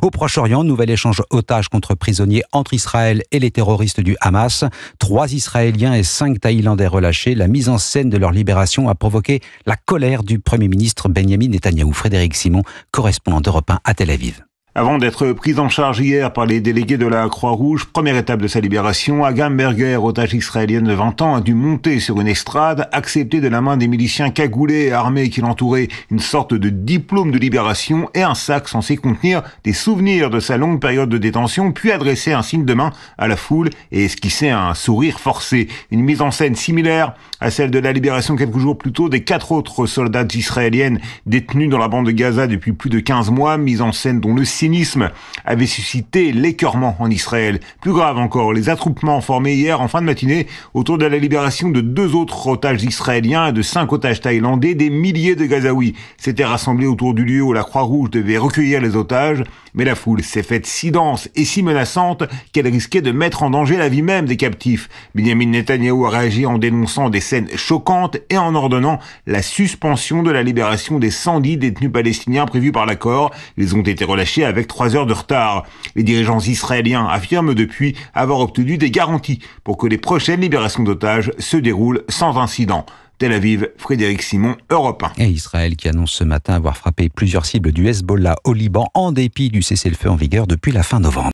Au Proche-Orient, nouvel échange otages contre prisonniers entre Israël et les terroristes du Hamas. 3 Israéliens et 5 Thaïlandais relâchés. La mise en scène de leur libération a provoqué la colère du Premier ministre Benjamin Netanyahou. Frédéric Simon, correspondant d'Europe 1 à Tel Aviv. Avant d'être pris en charge hier par les délégués de la Croix-Rouge, première étape de sa libération, Agam Berger, otage israélienne de 20 ans, a dû monter sur une estrade, accepter de la main des miliciens cagoulés et armés qui l'entouraient une sorte de diplôme de libération et un sac censé contenir des souvenirs de sa longue période de détention, puis adresser un signe de main à la foule et esquisser un sourire forcé. Une mise en scène similaire à celle de la libération quelques jours plus tôt des 4 autres soldats israéliennes détenus dans la bande de Gaza depuis plus de 15 mois, mise en scène dont le cynisme avait suscité l'écœurement en Israël. Plus grave encore, les attroupements formés hier en fin de matinée autour de la libération de 2 autres otages israéliens et de 5 otages thaïlandais. Des milliers de Gazaouis s'étaient rassemblés autour du lieu où la Croix-Rouge devait recueillir les otages, mais la foule s'est faite si dense et si menaçante qu'elle risquait de mettre en danger la vie même des captifs. Benjamin Netanyahou a réagi en dénonçant des scènes choquantes et en ordonnant la suspension de la libération des 110 détenus palestiniens prévus par l'accord. Ils ont été relâchés avec 3 heures de retard. Les dirigeants israéliens affirment depuis avoir obtenu des garanties pour que les prochaines libérations d'otages se déroulent sans incident. Tel Aviv, Frédéric Simon, Europe 1. Et Israël qui annonce ce matin avoir frappé plusieurs cibles du Hezbollah au Liban en dépit du cessez-le-feu en vigueur depuis la fin novembre.